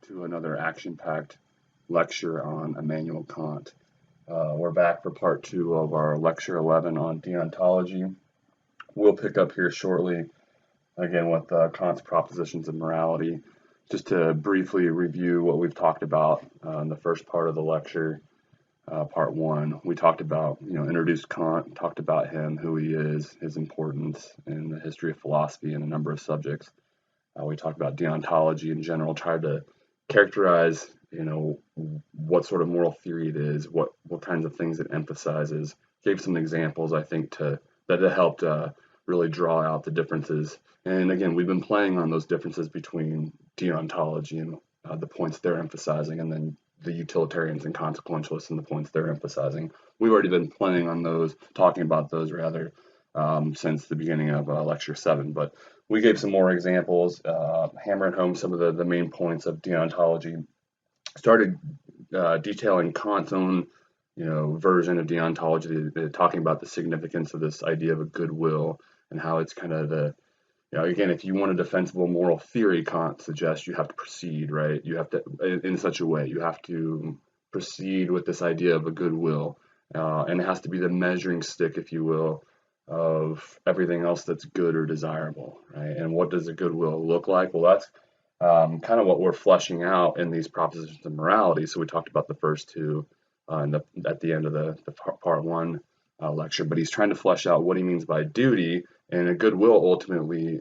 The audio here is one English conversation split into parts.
to another action-packed lecture on Immanuel Kant. We're back for part 2 of our lecture 11 on deontology. We'll pick up here shortly, again, with Kant's propositions of morality. Just to briefly review what we've talked about in the first part of the lecture, part 1. We talked about, introduced Kant, talked about him, who he is, his importance in the history of philosophy and a number of subjects. We talked about deontology in general, tried to characterize, what sort of moral theory it is, what kinds of things it emphasizes. Gave some examples, I think, that helped really draw out the differences. And again, we've been playing on those differences between deontology and the points they're emphasizing, and then the utilitarians and consequentialists and the points they're emphasizing. We've already been playing on those, talking about those rather, since the beginning of lecture 7. But we gave some more examples, hammering home some of the main points of deontology. Started detailing Kant's own, version of deontology, talking about the significance of this idea of a goodwill and how it's kind of the, again, if you want a defensible moral theory, Kant suggests you have to proceed, right? You have to, in such a way, you have to proceed with this idea of a goodwill, and it has to be the measuring stick, if you will, of everything else that's good or desirable, right? And what does a goodwill look like? Well, that's kind of what we're fleshing out in these propositions of morality. So we talked about the first two at the end of the part 1 lecture, but he's trying to flesh out what he means by duty, and a goodwill ultimately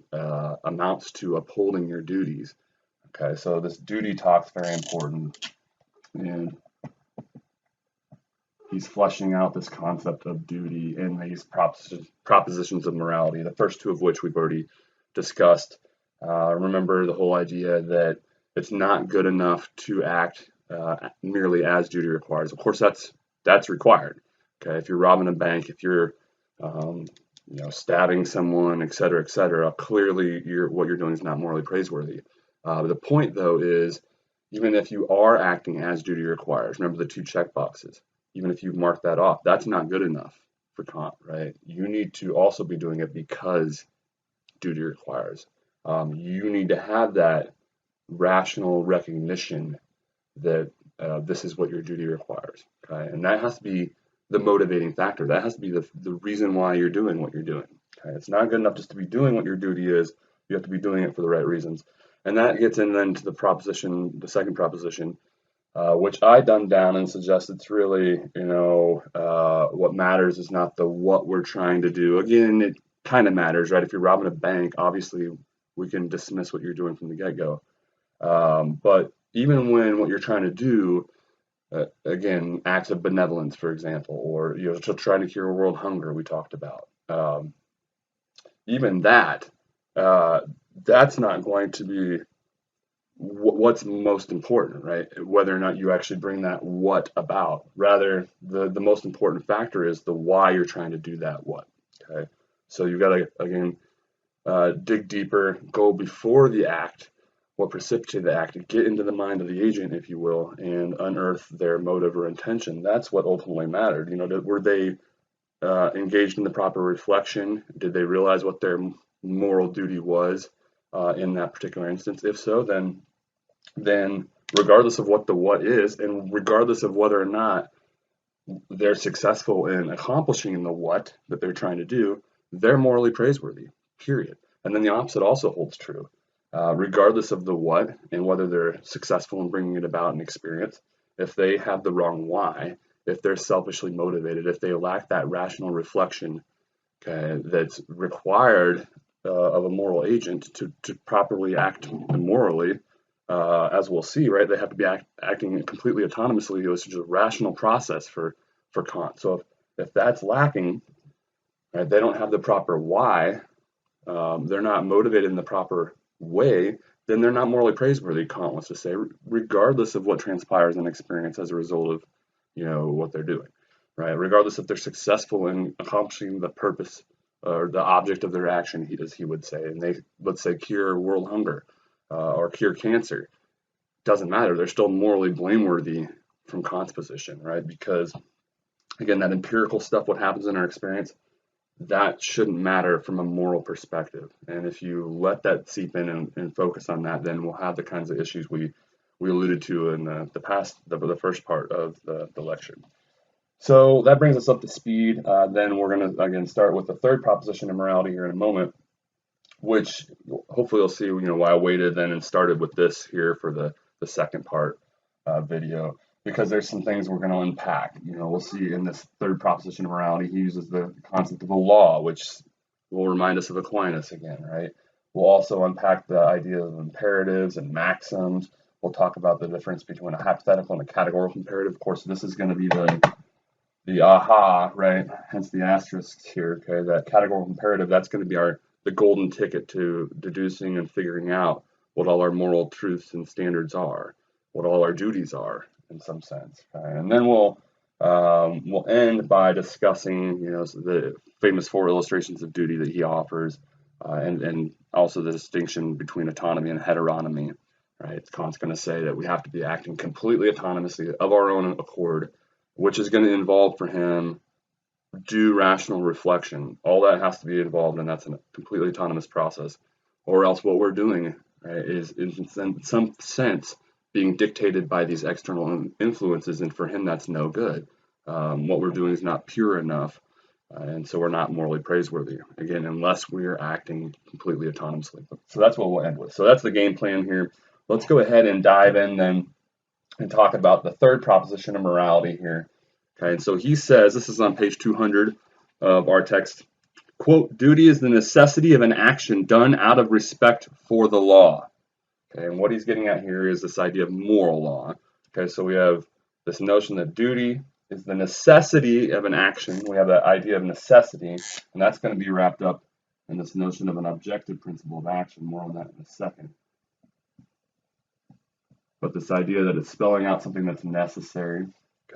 amounts to upholding your duties. Okay, so this duty talk's very important, and he's fleshing out this concept of duty in these propositions of morality, the first two of which we've already discussed. Remember the whole idea that it's not good enough to act merely as duty requires. Of course, that's required. Okay, if you're robbing a bank, if you're stabbing someone, et cetera, clearly what you're doing is not morally praiseworthy. The point, though, is even if you are acting as duty requires, remember the 2 check boxes. Even if you mark that off, that's not good enough for Kant, right? You need to also be doing it because duty requires. You need to have that rational recognition that this is what your duty requires, okay? And that has to be the motivating factor. That has to be the reason why you're doing what you're doing. Okay? It's not good enough just to be doing what your duty is. You have to be doing it for the right reasons. And that gets in then to the second proposition, which I dumbed down and suggest it's really, what matters is not what we're trying to do. Again, it kind of matters, right? If you're robbing a bank, obviously we can dismiss what you're doing from the get-go. But even when what you're trying to do, again, acts of benevolence, for example, or trying to cure world hunger, we talked about. Even that's not going to be what's most important, right? Whether or not you actually bring that what about. Rather, the most important factor is the why you're trying to do that what. Okay, so you've got to, again, dig deeper, go before the act, what precipitated the act, get into the mind of the agent, if you will, and unearth their motive or intention. That's what ultimately mattered. Were they engaged in the proper reflection? Did they realize what their moral duty was in that particular instance? If so, then regardless of what the what is, and regardless of whether or not they're successful in accomplishing the what that they're trying to do, they're morally praiseworthy, period. And then the opposite also holds true. Regardless of the what and whether they're successful in bringing it about in experience, if they have the wrong why, if they're selfishly motivated, if they lack that rational reflection, okay, that's required of a moral agent to properly act morally, as we'll see, right, they have to be acting completely autonomously. It's just a rational process for Kant. So if that's lacking, right, they don't have the proper why, they're not motivated in the proper way, then they're not morally praiseworthy, Kant wants to say, regardless of what transpires in experience as a result of, what they're doing, right? Regardless if they're successful in accomplishing the purpose or the object of their action, as he would say, and they, let's say, cure world hunger or cure cancer, doesn't matter. They're still morally blameworthy from Kant's position, right? Because, again, that empirical stuff, what happens in our experience, that shouldn't matter from a moral perspective. And if you let that seep in and focus on that, then we'll have the kinds of issues we we alluded to in the first part of the lecture. So that brings us up to speed. Then we're going to again start with the third proposition of morality here in a moment, which hopefully you'll see why I waited then and started with this here for the second part video, because there's some things we're going to unpack. We'll see in this third proposition of morality, he uses the concept of a law, which will remind us of Aquinas again, right? We'll also unpack the idea of imperatives and maxims. We'll talk about the difference between a hypothetical and a categorical imperative. Of course, this is going to be the aha, right? Hence the asterisks here, okay? That categorical imperative, that's going to be the golden ticket to deducing and figuring out what all our moral truths and standards are, what all our duties are in some sense. Okay? And then we'll end by discussing, the famous 4 illustrations of duty that he offers, and also the distinction between autonomy and heteronomy. Right? Kant's going to say that we have to be acting completely autonomously of our own accord, which is going to involve for him due rational reflection. All that has to be involved, and that's a completely autonomous process. Or else what we're doing, right, is in some sense being dictated by these external influences, and for him that's no good. What we're doing is not pure enough, and so we're not morally praiseworthy, again, unless we're acting completely autonomously. So that's what we'll end with. So that's the game plan here. Let's go ahead and dive in then and talk about the third proposition of morality here. Okay, and so he says, this is on page 200 of our text, quote, duty is the necessity of an action done out of respect for the law. Okay, and what he's getting at here is this idea of moral law. Okay, so we have this notion that duty is the necessity of an action. We have that idea of necessity, and that's going to be wrapped up in this notion of an objective principle of action. More on that in a second. But this idea that it's spelling out something that's necessary.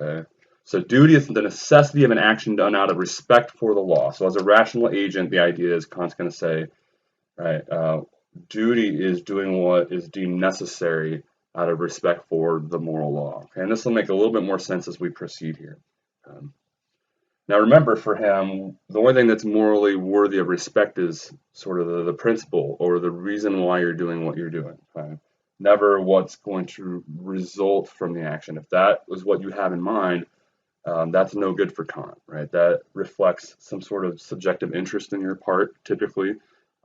Okay, so duty is the necessity of an action done out of respect for the law. So as a rational agent, the idea is Kant's going to say, right, duty is doing what is deemed necessary out of respect for the moral law. Okay, and this will make a little bit more sense as we proceed here. Now remember, for him, the only thing that's morally worthy of respect is sort of the principle or the reason why you're doing what you're doing. Okay? Never what's going to result from the action. If that was what you have in mind, that's no good for Kant, right? That reflects some sort of subjective interest in your part, typically,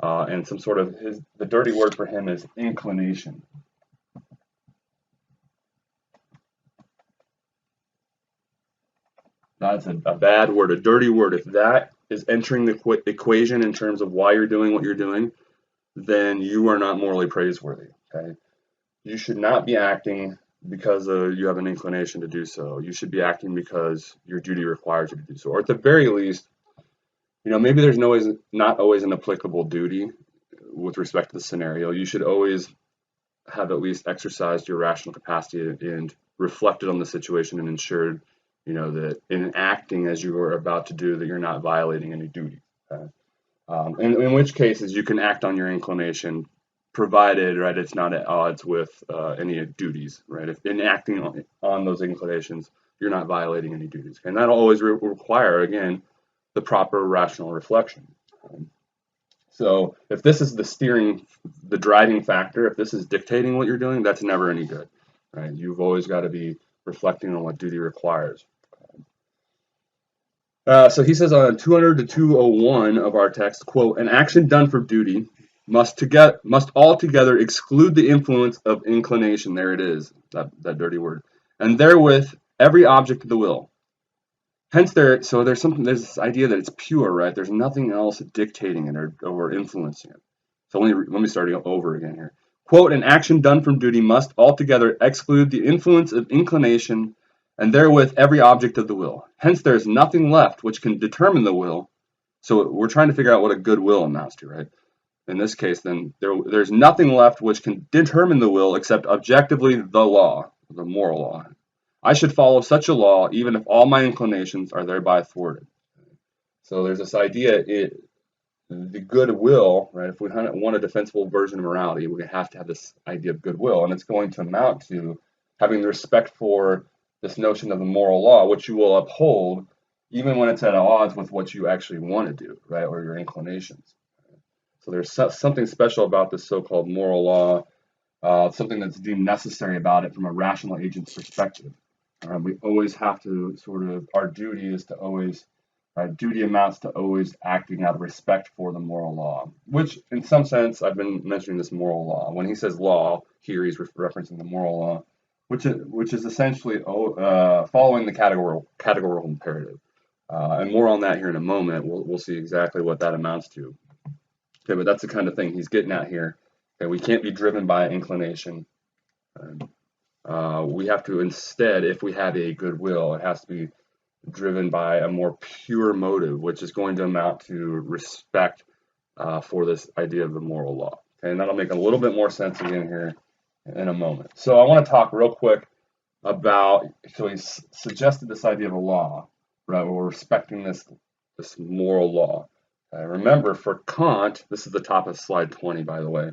and some sort of the dirty word for him is inclination. That's a bad word, a dirty word. If that is entering the equation in terms of why you're doing what you're doing, then you are not morally praiseworthy. Okay, you should not be acting because you have an inclination to do so. You should be acting because your duty requires you to do so, or at the very least, maybe there's not always an applicable duty with respect to the scenario. You should always have at least exercised your rational capacity and reflected on the situation and ensured, that in acting as you are about to do, that you're not violating any duty. Okay? In which cases you can act on your inclination, provided, right, it's not at odds with any duties, right? If in acting on those inclinations, you're not violating any duties. Okay? And that'll always require, again, the proper rational reflection. So if this is the driving factor, if this is dictating what you're doing, that's never any good, right? You've always got to be reflecting on what duty requires. So he says on 200 to 201 of our text, quote, an action done for duty must altogether exclude the influence of inclination. There it is, that dirty word. And therewith every object of the will. Hence there's this idea that it's pure, right? There's nothing else dictating it or influencing it. So let me start over again here. Quote, an action done from duty must altogether exclude the influence of inclination and therewith every object of the will. Hence there is nothing left which can determine the will. So we're trying to figure out what a good will amounts to, right? In this case, then, there's nothing left which can determine the will except objectively the law, the moral law. I should follow such a law even if all my inclinations are thereby thwarted. So there's this idea, the goodwill, right? If we want a defensible version of morality, we have to have this idea of goodwill, and it's going to amount to having the respect for this notion of the moral law, which you will uphold even when it's at odds with what you actually want to do, right, or your inclinations. So there's something special about this so-called moral law something that's deemed necessary about it from a rational agent's perspective. We always have to sort of, our duty is to always, our duty amounts to always acting out of respect for the moral law, which in some sense, I've been mentioning this moral law. When he says law, here he's referencing the moral law, which is essentially following the categorical imperative. And more on that here in a moment. We'll see exactly what that amounts to. Okay, but that's the kind of thing he's getting at here. Okay, we can't be driven by inclination. We have to instead, if we have a good will, it has to be driven by a more pure motive, which is going to amount to respect for this idea of the moral law. Okay, and that'll make a little bit more sense again here in a moment. So I want to talk real quick about, so he's suggested this idea of a law, right? We're respecting this moral law. Remember, for Kant, this is the top of slide 20, by the way,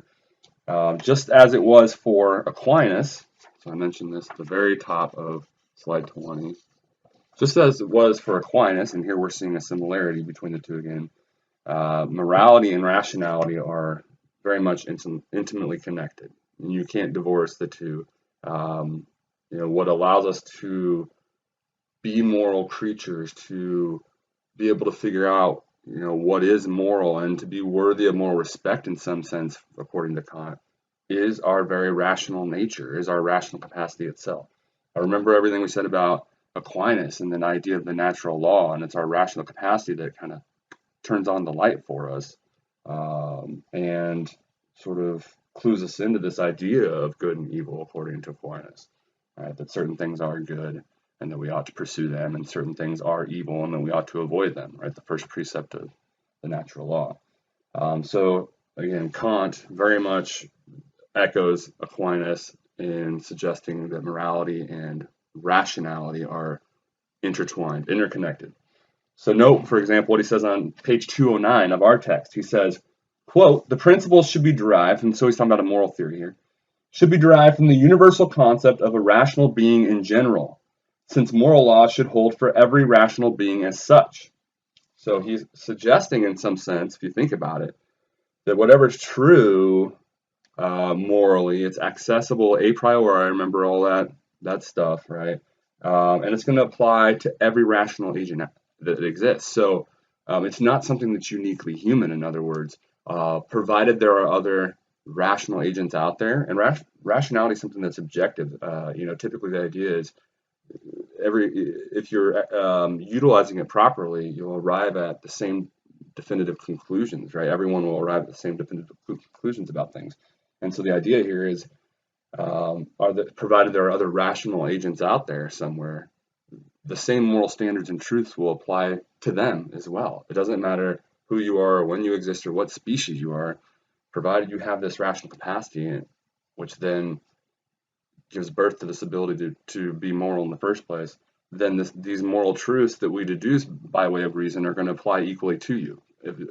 just as it was for Aquinas, so I mentioned this at the very top of slide 20, just as it was for Aquinas, and here we're seeing a similarity between the two again, morality and rationality are very much intimately connected. And you can't divorce the two. What allows us to be moral creatures, to be able to figure out, what is moral and to be worthy of moral respect in some sense, according to Kant, is our very rational nature, is our rational capacity itself. I remember everything we said about Aquinas and the idea of the natural law, and it's our rational capacity that kind of turns on the light for us and sort of clues us into this idea of good and evil, according to Aquinas, right? That certain things are good and that we ought to pursue them, and certain things are evil and that we ought to avoid them, right? The first precept of the natural law. So again, Kant very much echoes Aquinas in suggesting that morality and rationality are intertwined, interconnected. So note, for example, what he says on page 209 of our text. He says, quote, the principles should be derived, and so he's talking about a moral theory here, should be derived from the universal concept of a rational being in general, since moral law should hold for every rational being as such. So he's suggesting in some sense, if you think about it, that whatever's true morally, it's accessible a priori, remember all that stuff, right? And it's going to apply to every rational agent that exists. So it's not something that's uniquely human, in other words, provided there are other rational agents out there. And rationality is something that's objective. Typically the idea is if you're utilizing it properly, you'll arrive at the same definitive conclusions, right? Everyone will arrive at the same definitive conclusions about things. And so the idea here is, provided there are other rational agents out there somewhere, the same moral standards and truths will apply to them as well. It doesn't matter who you are, or when you exist, or what species you are, provided you have this rational capacity, which then gives birth to this ability to be moral in the first place, then these moral truths that we deduce by way of reason are going to apply equally to you,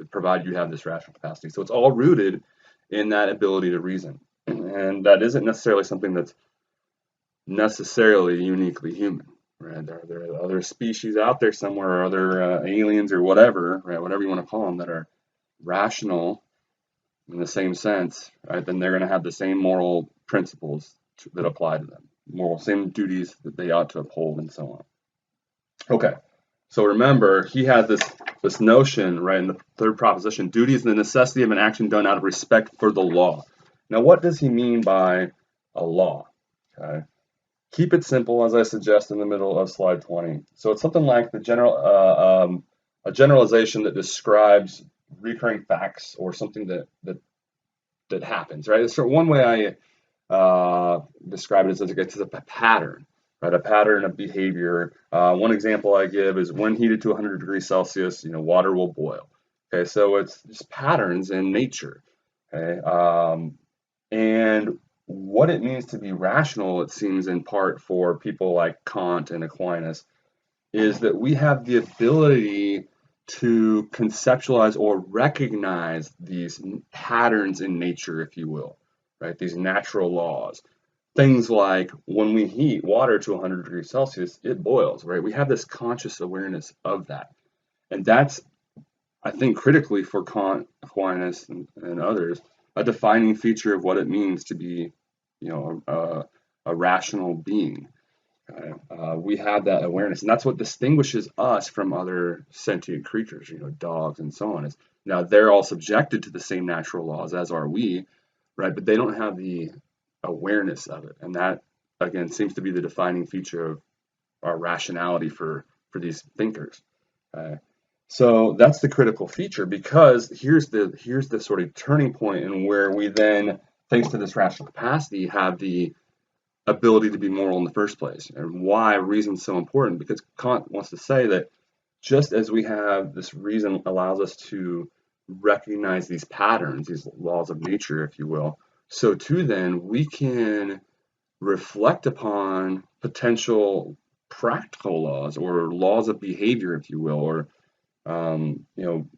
provided you have this rational capacity. So it's all rooted in that ability to reason. And that isn't necessarily something that's necessarily uniquely human, right? There are other species out there somewhere, or other aliens or whatever, right? Whatever you want to call them, that are rational in the same sense, right? Then they're going to have the same moral principles that apply to them, same duties that they ought to uphold, and so on. Okay, so remember, he has this notion, right, in the third proposition, duty is the necessity of an action done out of respect for the law. Now, what does he mean by a law? Okay, keep it simple, as I suggest in the middle of slide 20. So it's something like a generalization that describes recurring facts or something that happens, right? So one way I describe it as a pattern, right? A pattern of behavior. One example I give is when heated to 100 degrees Celsius, water will boil. Okay, so it's just patterns in nature. Okay, and what it means to be rational, it seems in part for people like Kant and Aquinas, is that we have the ability to conceptualize or recognize these patterns in nature, if you will, right? These natural laws. Things like when we heat water to 100 degrees Celsius, it boils, right? We have this conscious awareness of that. And that's, I think, critically for Kant, Aquinas, and others, a defining feature of what it means to be a rational being. We have that awareness, and that's what distinguishes us from other sentient creatures, dogs and so on. Is now they're all subjected to the same natural laws as are we, right? But they don't have the awareness of it, and that again seems to be the defining feature of our rationality for these thinkers. So that's the critical feature, because here's the sort of turning point, and where we then, thanks to this rational capacity, have the ability to be moral in the first place. And why reason's so important, because Kant wants to say that just as we have this reason allows us to recognize these patterns, these laws of nature, if you will, so too then we can reflect upon potential practical laws or laws of behavior, if you will, or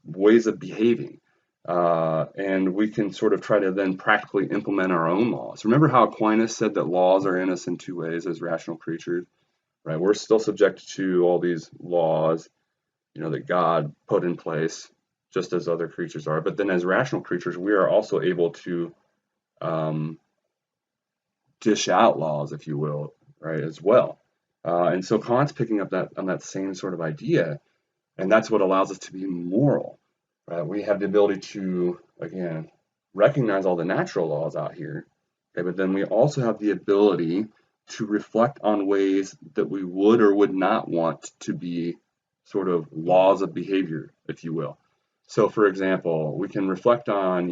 ways of behaving. And we can sort of try to then practically implement our own laws. Remember how Aquinas said that laws are in us in two ways as rational creatures, right? We're still subject to all these laws, that God put in place, just as other creatures are. But then as rational creatures, we are also able to dish out laws, if you will, right, as well. And so Kant's picking up on that same sort of idea, and that's what allows us to be moral. Right? We have the ability to, again, recognize all the natural laws out here, okay, but then we also have the ability to reflect on ways that we would or would not want to be sort of laws of behavior, if you will. So, for example, we can reflect on,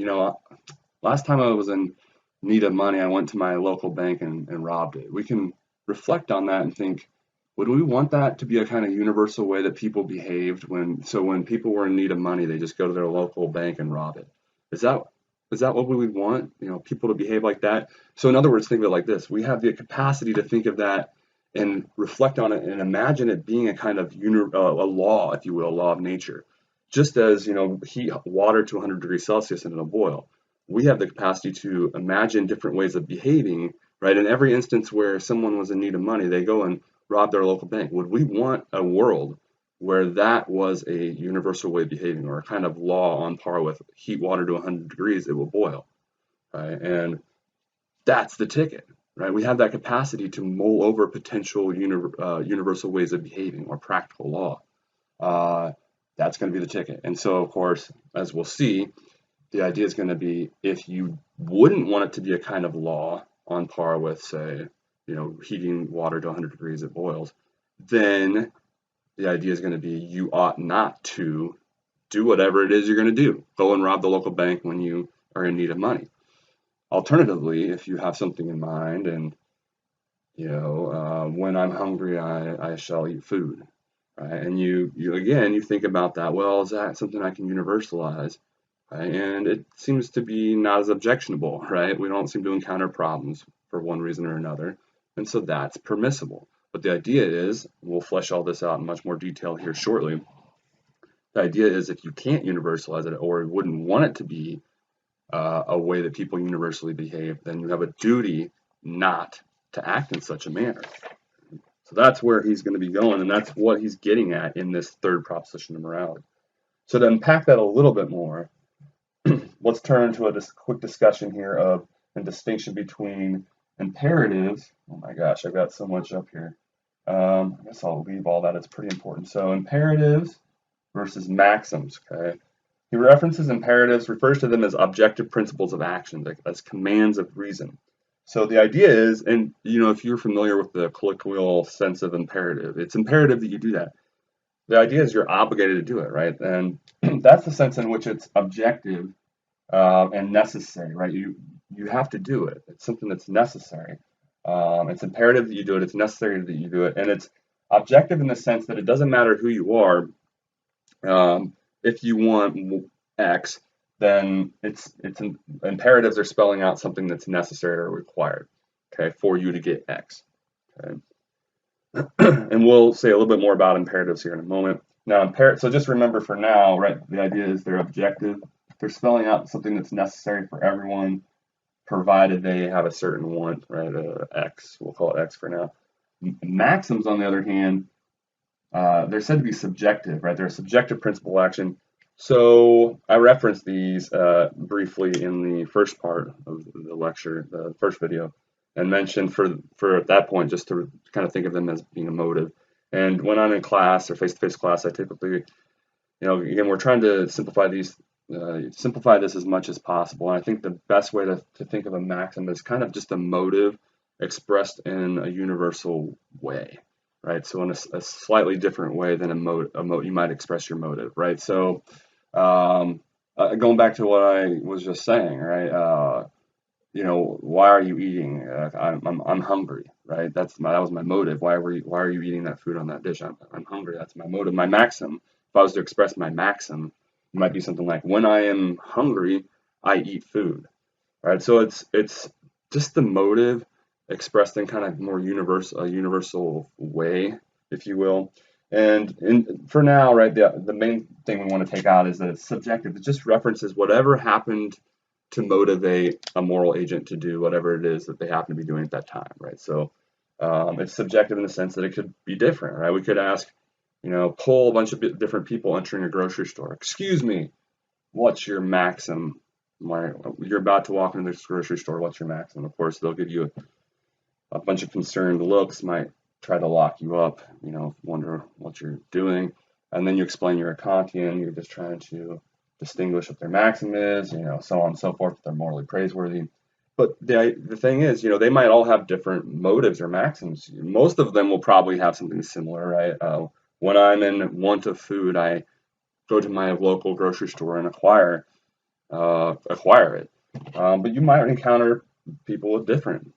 last time I was in need of money, I went to my local bank and robbed it. We can reflect on that and think, would we want that to be a kind of universal way that people behaved when people were in need of money, they just go to their local bank and rob it? Is that what we would want? People to behave like that? So in other words, think of it like this. We have the capacity to think of that and reflect on it and imagine it being a kind of a law, if you will, a law of nature. Just as, heat water to 100 degrees Celsius and it'll boil. We have the capacity to imagine different ways of behaving, right? In every instance where someone was in need of money, they go and rob their local bank. Would we want a world where that was a universal way of behaving, or a kind of law on par with heat water to 100 degrees, it will boil, right? And that's the ticket, right? We have that capacity to mull over potential universal ways of behaving or practical law. That's going to be the ticket. And so, of course, as we'll see, the idea is going to be, if you wouldn't want it to be a kind of law on par with, say, heating water to 100 degrees, it boils, then the idea is going to be you ought not to do whatever it is you're going to do. Go and rob the local bank when you are in need of money. Alternatively, if you have something in mind and, when I'm hungry, I shall eat food, right? And you think about that, well, is that something I can universalize? Right? And it seems to be not as objectionable, right? We don't seem to encounter problems for one reason or another. And so that's permissible. But the idea is, we'll flesh all this out in much more detail here shortly. The idea is, if you can't universalize it, or wouldn't want it to be a way that people universally behave, then you have a duty not to act in such a manner. So that's where he's going to be going, and that's what he's getting at in this third proposition of morality. So to unpack that a little bit more, let's turn to a quick discussion here of the distinction between imperatives. Oh my gosh, I've got so much up here. I guess I'll leave all that. It's pretty important. So imperatives versus maxims. Okay. He references imperatives, refers to them as objective principles of action, as commands of reason. So the idea is, and if you're familiar with the colloquial sense of imperative, it's imperative that you do that. The idea is you're obligated to do it, right? And that's the sense in which it's objective and necessary, right? You have to do it. It's something that's necessary. It's imperative that you do it. It's necessary that you do it, and it's objective in the sense that it doesn't matter who you are. If you want X, then imperatives are spelling out something that's necessary or required, okay, for you to get X. Okay. And we'll say a little bit more about imperatives here in a moment. Now, so just remember for now, right, the idea is they're objective. They're spelling out something that's necessary for everyone, provided they have a certain want, right, X. We'll call it X for now. Maxims, on the other hand, they're said to be subjective, right? They're a subjective principle of action. So I referenced these briefly in the first part of the lecture, the first video. and mentioned for at that point just to kind of think of them as being a motive. And when I'm in class or face-to-face class, I typically, again, we're trying to simplify this as much as possible. And I think the best way to think of a maxim is kind of just a motive expressed in a universal way, right? So in a slightly different way than you might express your motive, right? So going back to what I was just saying, right? Why are you eating? I'm hungry, right? That was my motive. Why are you eating that food on that dish? I'm hungry. That's my motive. My maxim, if I was to express my maxim, it might be something like, when I am hungry, I eat food, right? So it's just the motive expressed in kind of more universal way, if you will. And for now, right, the main thing we want to take out is that it's subjective. It just references whatever happened to motivate a moral agent to do whatever it is that they happen to be doing at that time, right? So it's subjective in the sense that it could be different, right? We could ask, poll a bunch of different people entering a grocery store. Excuse me, what's your maxim? You're about to walk into this grocery store. What's your maxim? Of course, they'll give you a bunch of concerned looks, might try to lock you up, wonder what you're doing. And then you explain you're a Kantian, you're just trying to distinguish what their maxim is, so on and so forth, if they're morally praiseworthy. But the thing is, they might all have different motives or maxims. Most of them will probably have something similar, right? When I'm in want of food, I go to my local grocery store and acquire it. But you might encounter people with different,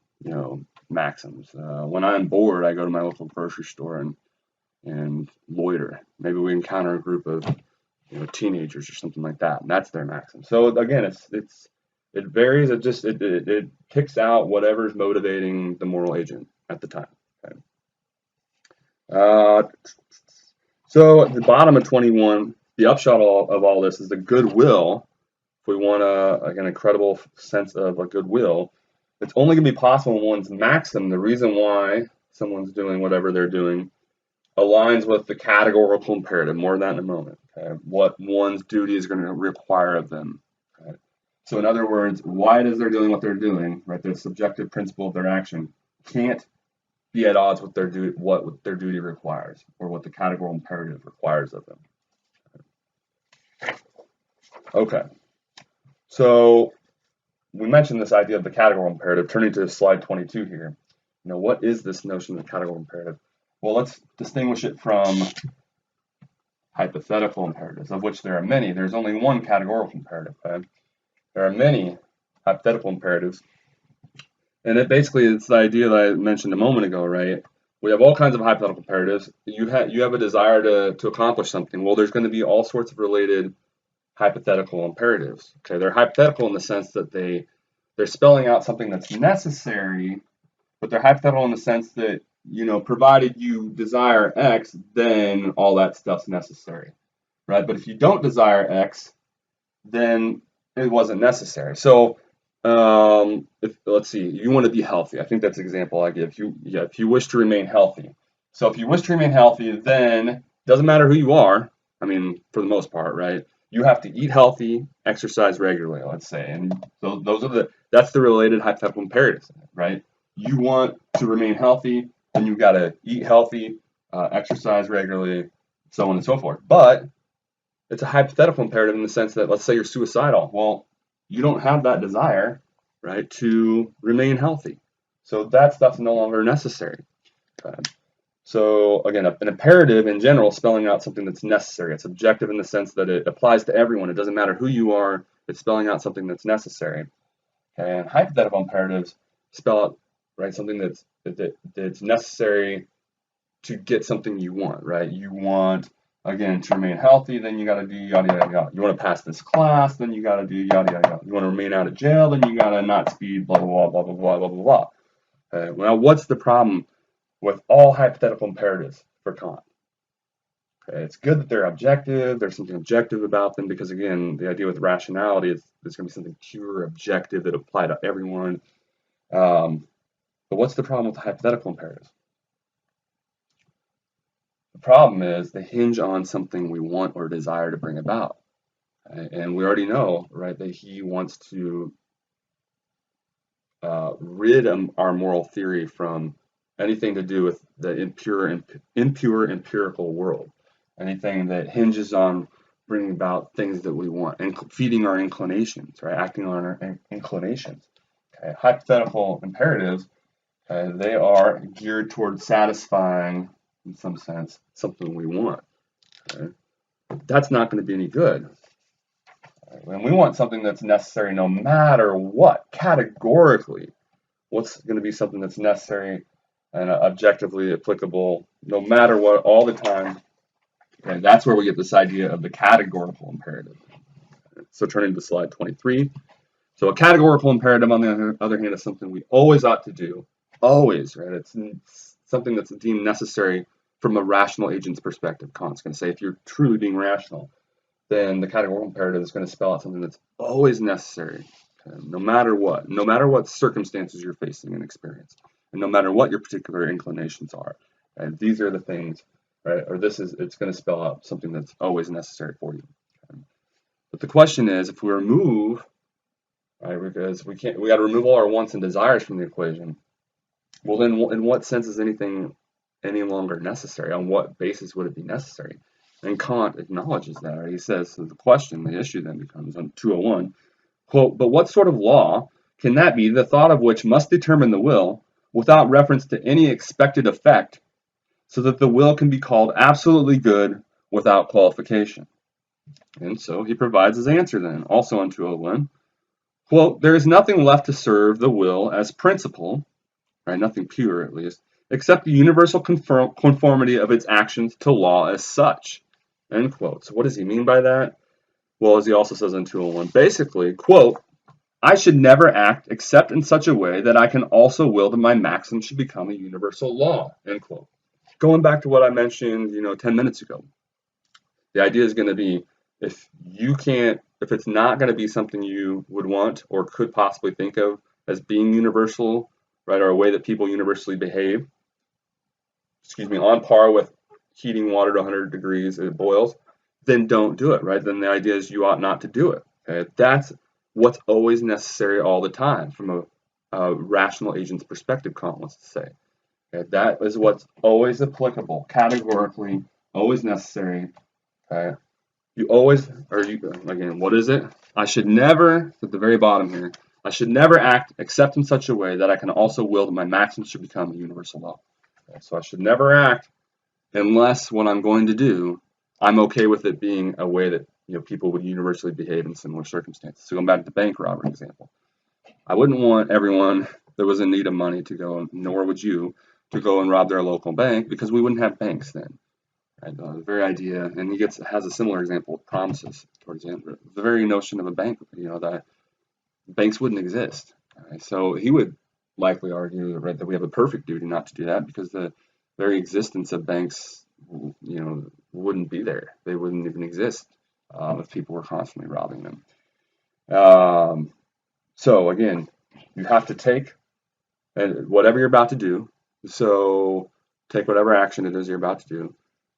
maxims. When I'm bored, I go to my local grocery store and loiter. Maybe we encounter a group of teenagers or something like that, and that's their maxim. So again, it varies. It picks out whatever's motivating the moral agent at the time. Okay. So at the bottom of 21, the upshot of all this is the goodwill. If we want again, a credible sense of a goodwill, it's only going to be possible when one's maxim, the reason why someone's doing whatever they're doing, aligns with the categorical imperative. More of that in a moment. Okay? What one's duty is going to require of them. Okay? So in other words, why it is they're doing what they're doing, right? The subjective principle of their action can't be at odds with what their duty requires, or what the categorical imperative requires of them. Okay. So we mentioned this idea of the categorical imperative. Turning to slide 22 here. What is this notion of the categorical imperative? Well, let's distinguish it from hypothetical imperatives, of which there are many. There's only one categorical imperative. Okay? There are many hypothetical imperatives. And it's the idea that I mentioned a moment ago, right? We have all kinds of hypothetical imperatives. You have a desire to accomplish something. Well, there's going to be all sorts of related hypothetical imperatives. Okay, they're hypothetical in the sense that they're spelling out something that's necessary, but they're hypothetical in the sense that, provided you desire X, then all that stuff's necessary, right? But if you don't desire X, then it wasn't necessary. So let's see, you want to be healthy. I think that's the example I give. If you wish to remain healthy. So if you wish to remain healthy, then doesn't matter who you are. I mean, for the most part, right? You have to eat healthy, exercise regularly, let's say. And so that's the related hypothetical imperatives, right? You want to remain healthy, then you've got to eat healthy, exercise regularly, so on and so forth. But it's a hypothetical imperative in the sense that, let's say you're suicidal. Well, you don't have that desire, right, to remain healthy. So that stuff's no longer necessary. So again, an imperative in general, spelling out something that's necessary. It's objective in the sense that it applies to everyone. It doesn't matter who you are. It's spelling out something that's necessary. And hypothetical imperatives spell out, right, something that's necessary to get something you want, right? You want, again, to remain healthy, then you got to do yada yada yada. You want to pass this class, then you got to do yada yada yada. You want to remain out of jail, then you got to not speed, blah blah blah blah blah blah blah blah. Okay. Now, what's the problem with all hypothetical imperatives for Kant? Okay, it's good that they're objective. There's something objective about them because, again, the idea with rationality is there's going to be something pure, objective that apply to everyone. But what's the problem with the hypothetical imperatives? The problem is they hinge on something we want or desire to bring about. Okay? And we already know, right, that he wants to rid our moral theory from anything to do with the impure empirical world, anything that hinges on bringing about things that we want and feeding our inclinations, right? Acting on our inclinations. Okay? Hypothetical imperatives, they are geared towards satisfying, in some sense, something we want. Okay? That's not going to be any good. And we want something that's necessary no matter what, categorically. What's going to be something that's necessary and objectively applicable no matter what, all the time. Okay, that's where we get this idea of the categorical imperative. So turning to slide 23. So a categorical imperative, on the other hand, is something we always ought to do. Always, right? It's something that's deemed necessary from a rational agent's perspective. Kant's going to say if you're truly being rational, then the categorical imperative is going to spell out something that's always necessary, no matter what circumstances you're facing and experience, and no matter what your particular inclinations are. And these are the things, right? Or it's going to spell out something that's always necessary for you. But the question is, if we remove, right, because we got to remove all our wants and desires from the equation, well then in what sense is anything any longer necessary? On what basis would it be necessary? And Kant acknowledges that. Right? He says, so the issue then becomes on 201, quote, but what sort of law can that be, the thought of which must determine the will without reference to any expected effect, so that the will can be called absolutely good without qualification? And so he provides his answer then, also on 201, quote, there is nothing left to serve the will as principle, right, nothing pure at least, except the universal conformity of its actions to law as such, end quote. So what does he mean by that? Well, as he also says in 201, basically, quote, I should never act except in such a way that I can also will that my maxim should become a universal law, end quote. Going back to what I mentioned, 10 minutes ago, the idea is going to be if it's not going to be something you would want or could possibly think of as being universal, right, or a way that people universally behave, on par with heating water to 100 degrees, it boils, then don't do it, right? Then the idea is you ought not to do it. Okay? That's what's always necessary all the time from a rational agent's perspective, Kant wants to say. Okay? That is what's always applicable, categorically, always necessary. Okay? Again, what is it? I should never, at the very bottom here, I should never act except in such a way that I can also will that my maxims should become a universal law. Okay? So I should never act unless what I'm going to do, I'm okay with it being a way that people would universally behave in similar circumstances. So going back to the bank robbery example, I wouldn't want everyone that was in need of money to go, nor would you, to go and rob their local bank, because we wouldn't have banks then. Right? The very idea, and he has a similar example with promises, for example. The very notion of a bank, that banks wouldn't exist. Right? So he would likely argue, right, that we have a perfect duty not to do that, because the very existence of banks, wouldn't be there. They wouldn't even exist if people were constantly robbing them. So again, you have to take whatever you're about to do. So take whatever action it is you're about to do,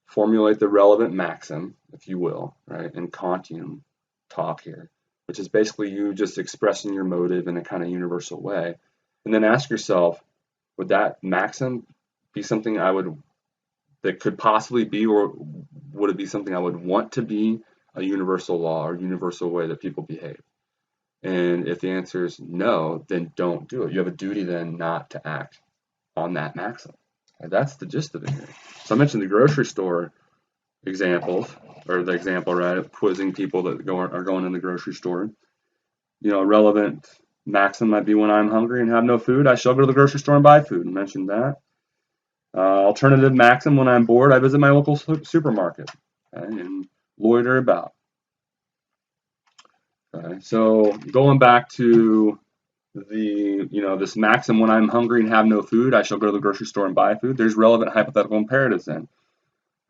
formulate the relevant maxim, if you will, right, in Kantian talk here, which is basically you just expressing your motive in a kind of universal way, and then ask yourself, would that maxim be something that could possibly be, or would it be something I would want to be a universal law or universal way that people behave? And if the answer is no, then don't do it. You have a duty then not to act on that maxim. And that's the gist of it here. So I mentioned the grocery store examples, or the example, right, of quizzing people that are going in the grocery store. A relevant maxim might be, when I'm hungry and have no food, I shall go to the grocery store and buy food. I mentioned that. Alternative maxim, when I'm bored, I visit my local supermarket, okay, and loiter about. Okay, so going back to this maxim, when I'm hungry and have no food, I shall go to the grocery store and buy food. There's relevant hypothetical imperatives then.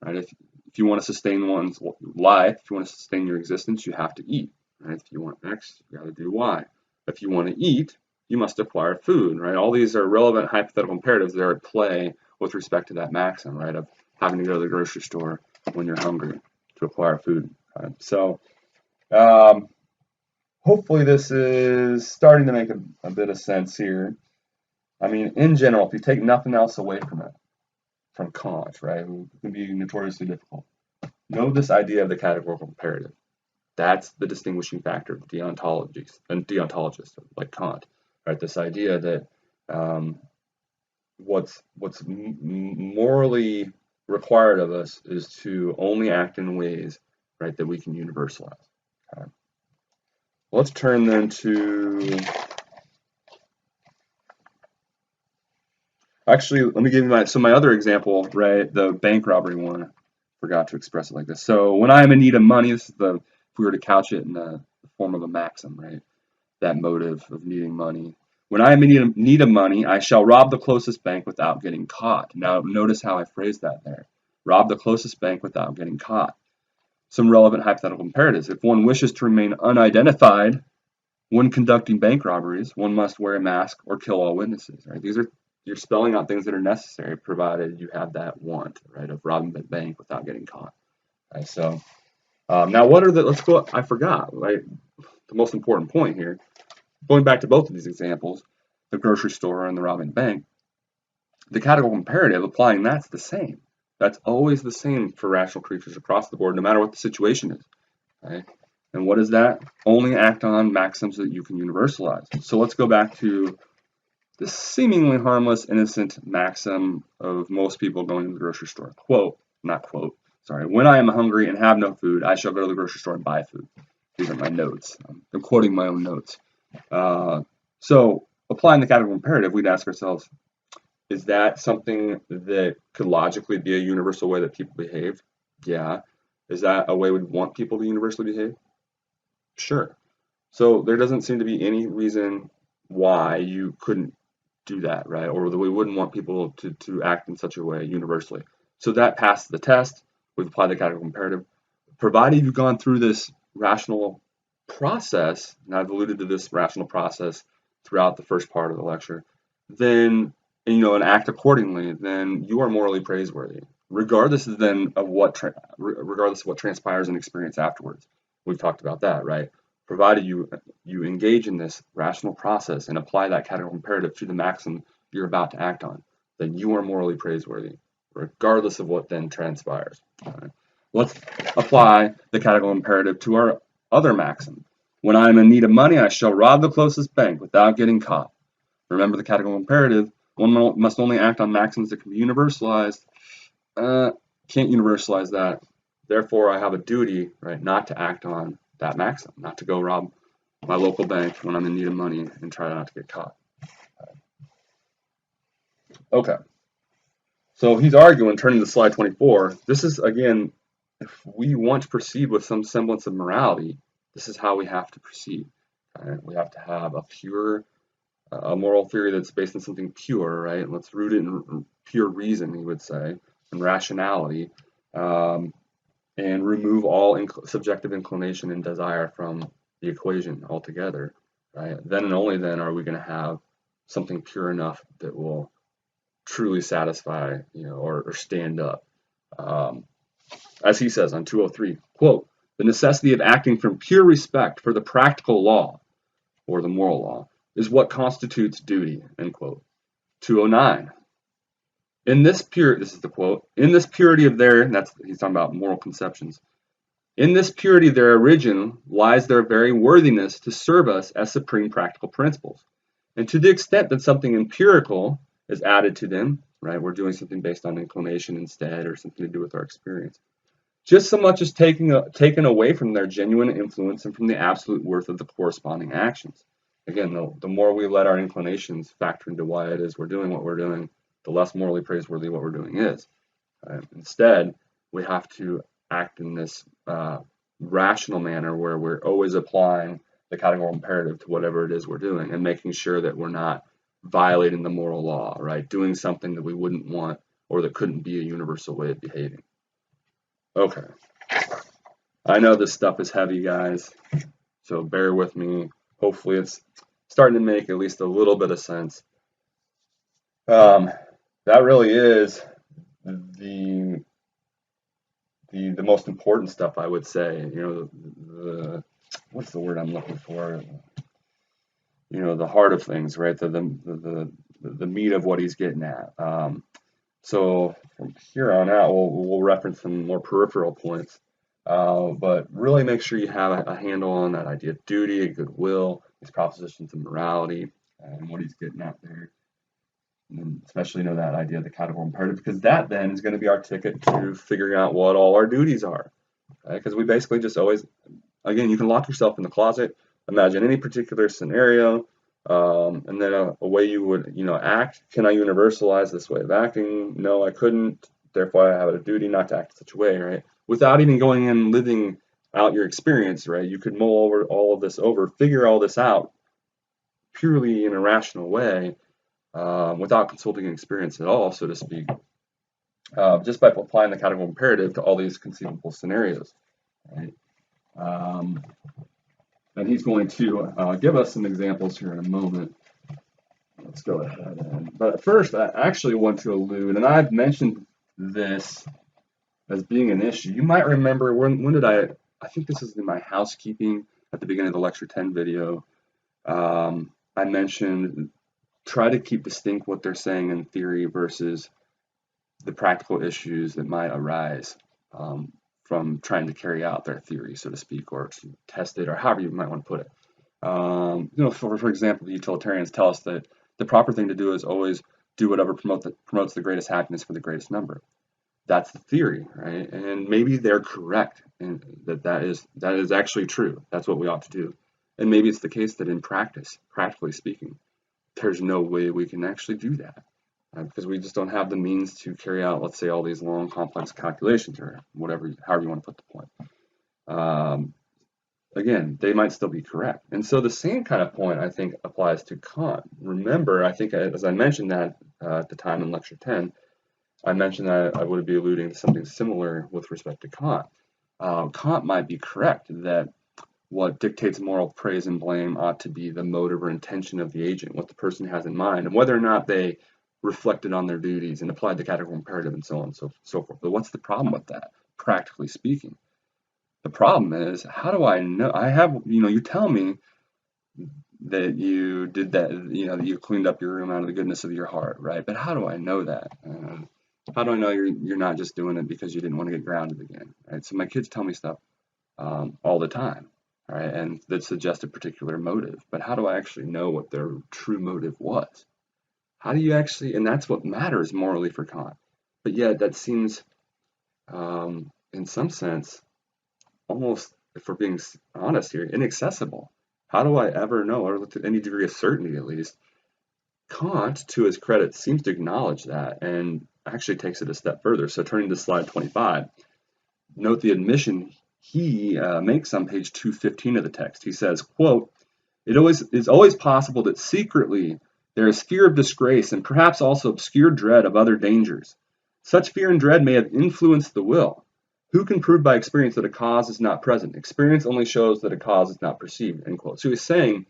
Right? If you want to sustain one's life, if you want to sustain your existence, you have to eat. Right? If you want X, you got to do Y. If you want to eat, you must acquire food. Right? All these are relevant hypothetical imperatives that are at play with respect to that maxim, right, of having to go to the grocery store when you're hungry to acquire food. Right? So hopefully this is starting to make a bit of sense here. I mean, in general, if you take nothing else away from it, from Kant, right, who can be notoriously difficult, know this idea of the categorical imperative. That's the distinguishing factor of deontologists like Kant, right? This idea that what's morally required of us is to only act in ways, right, that we can universalize. Okay? Let's turn then to, actually, let me give you my other example, right, the bank robbery one. Forgot to express it like this. So when I'm in need of money, this is if we were to couch it in the form of a maxim, right? That motive of needing money. When I am in need of money, I shall rob the closest bank without getting caught. Now, notice how I phrased that there. Rob the closest bank without getting caught. Some relevant hypothetical imperatives. If one wishes to remain unidentified when conducting bank robberies, one must wear a mask or kill all witnesses. Right? You're spelling out things that are necessary, provided you have that want, right, of robbing the bank without getting caught. Right? So now, what are the? Let's go. I forgot. Right, the most important point here. Going back to both of these examples, the grocery store and the robbing bank, the categorical imperative, applying that's the same. That's always the same for rational creatures across the board, no matter what the situation is. Right? And what is that? Only act on maxims that you can universalize. So let's go back to the seemingly harmless, innocent maxim of most people going to the grocery store. When I am hungry and have no food, I shall go to the grocery store and buy food. These are my notes. I'm quoting my own notes. So applying the categorical imperative, we'd ask ourselves, is that something that could logically be a universal way that people behave? Yeah. Is that a way we'd want people to universally behave? Sure. So there doesn't seem to be any reason why you couldn't do that, right? Or that we wouldn't want people to act in such a way universally. So that passed the test. We've applied the categorical imperative. Provided you've gone through this rational process, and I've alluded to this rational process throughout the first part of the lecture, then, and act accordingly, then you are morally praiseworthy, regardless then of regardless of what transpires in experience afterwards. We've talked about that, right? Provided you engage in this rational process and apply that categorical imperative to the maxim you're about to act on, then you are morally praiseworthy, regardless of what then transpires. Right? Let's apply the categorical imperative to our other maxim. When I am in need of money, I shall rob the closest bank without getting caught. Remember the categorical imperative. One must only act on maxims that can be universalized. Can't universalize that. Therefore, I have a duty, right, not to act on that maxim, not to go rob my local bank when I'm in need of money and try not to get caught. Okay. So he's arguing, turning to slide 24, this is, again, if we want to proceed with some semblance of morality, this is how we have to proceed. Right? We have to have a moral theory that's based on something pure, right? Let's root it in pure reason, he would say, and rationality, and remove all subjective inclination and desire from the equation altogether, right? Then and only then are we going to have something pure enough that will truly satisfy, or stand up. As he says on 203, quote, the necessity of acting from pure respect for the practical law or the moral law is what constitutes duty, end quote. 209. This is the quote, in this purity of their, he's talking about moral conceptions, in this purity of their origin lies their very worthiness to serve us as supreme practical principles. And to the extent that something empirical is added to them, right, we're doing something based on inclination instead or something to do with our experience, just so much as taken away from their genuine influence and from the absolute worth of the corresponding actions. Again, the more we let our inclinations factor into why it is we're doing what we're doing, the less morally praiseworthy what we're doing is. Instead, we have to act in this rational manner where we're always applying the categorical imperative to whatever it is we're doing and making sure that we're not violating the moral law, right? Doing something that we wouldn't want or that couldn't be a universal way of behaving. Okay. I know this stuff is heavy, guys, so bear with me. Hopefully it's starting to make at least a little bit of sense. That really is the most important stuff, I would say. what's the word I'm looking for? You know, the heart of things, right? The meat of what he's getting at. So from here on out, we'll reference some more peripheral points, but really make sure you have a handle on that idea of duty, goodwill, these propositions of morality, and what he's getting at there. And especially know that idea of the categorical imperative, because that then is going to be our ticket to figuring out what all our duties are. Right? Because we basically just always, again, you can lock yourself in the closet, imagine any particular scenario, and then a way you would, act. Can I universalize this way of acting? No, I couldn't. Therefore, I have a duty not to act in such a way, right? Without even going and living out your experience, right? You could mull over all of this over, figure all this out purely in a rational way, without consulting experience at all, so to speak, just by applying the categorical imperative to all these conceivable scenarios, right? And he's going to give us some examples here in a moment. Let's go ahead. But first, I actually want to allude, and I've mentioned this as being an issue. You might remember, when did I think this is in my housekeeping at the beginning of the Lecture 10 video. I mentioned try to keep distinct what they're saying in theory versus the practical issues that might arise from trying to carry out their theory, so to speak, or to test it, or however you might want to put it. For example, the utilitarians tell us that the proper thing to do is always do whatever promotes the greatest happiness for the greatest number. That's the theory, right? And maybe they're correct, and that is actually true. That's what we ought to do. And maybe it's the case that in practice, practically speaking, there's no way we can actually do that. Because we just don't have the means to carry out, let's say, all these long, complex calculations, or however you want to put the point. Again, they might still be correct. And so the same kind of point, I think, applies to Kant. Remember, I think, as I mentioned that at the time in Lecture 10, I mentioned that I would be alluding to something similar with respect to Kant. Kant might be correct that what dictates moral praise and blame ought to be the motive or intention of the agent, what the person has in mind, and whether or not they reflected on their duties and applied the categorical imperative and so on and so forth. But what's the problem with that, practically speaking? The problem is, how do I know? You tell me that you did that, that you cleaned up your room out of the goodness of your heart, right? But how do I know that? How do I know you're not just doing it because you didn't want to get grounded again, right? So my kids tell me stuff all the time, right? And that suggests a particular motive. But how do I actually know what their true motive was? How do you actually, and that's what matters morally for Kant. But yet that seems, in some sense, almost, if we're being honest here, inaccessible. How do I ever know, or with any degree of certainty at least? Kant, to his credit, seems to acknowledge that and actually takes it a step further. So turning to slide 25, note the admission he makes on page 215 of the text. He says, quote, "It is always possible that secretly there is fear of disgrace and perhaps also obscure dread of other dangers. Such fear and dread may have influenced the will. Who can prove by experience that a cause is not present? Experience only shows that a cause is not perceived," end quote. So he's saying,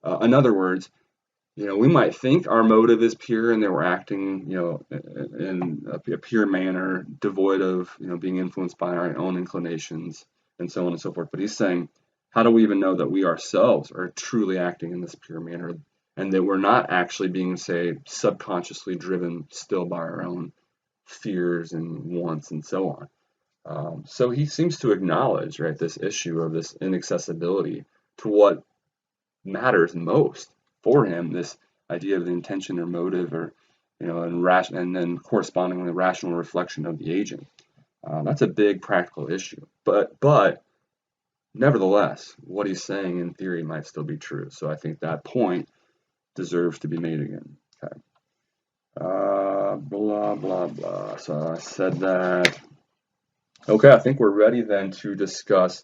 in other words, we might think our motive is pure and that we're acting, in a pure manner, devoid of, being influenced by our own inclinations and so on and so forth. But he's saying, how do we even know that we ourselves are truly acting in this pure manner and that we're not actually being, say, subconsciously driven still by our own fears and wants and so on? So he seems to acknowledge, right, this issue of this inaccessibility to what matters most for him, this idea of the intention or motive, or and then correspondingly rational reflection of the agent. That's a big practical issue, but nevertheless, what he's saying in theory might still be true. So I think that point deserves to be made again. Okay. Blah blah blah. So I said that. Okay, I think we're ready then to discuss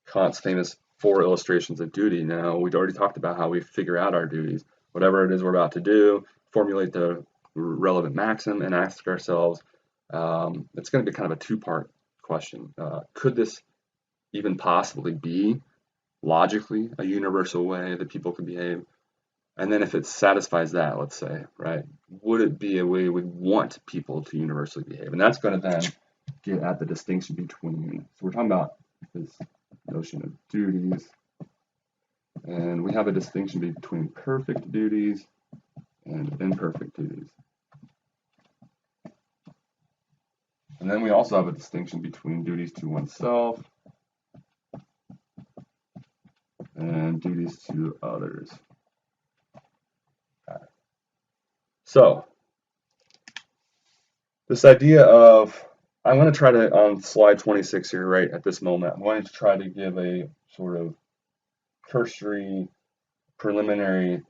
Kant's famous 4 illustrations of duty. Now, we'd already talked about how we figure out our duties. Whatever it is we're about to do, formulate the relevant maxim and ask ourselves, it's going to be kind of a 2-part question. Could this even possibly be logically a universal way that people could behave? And then if it satisfies that, let's say, right, would it be a way we want people to universally behave? And that's going to then get at the distinction between, so we're talking about this notion of duties, And we have a distinction between perfect duties and imperfect duties. And then we also have a distinction between duties to oneself and duties to others. Okay. So, this idea of, I'm going to try to, on slide 26 here, right at this moment, I'm going to try to give a sort of cursory, preliminary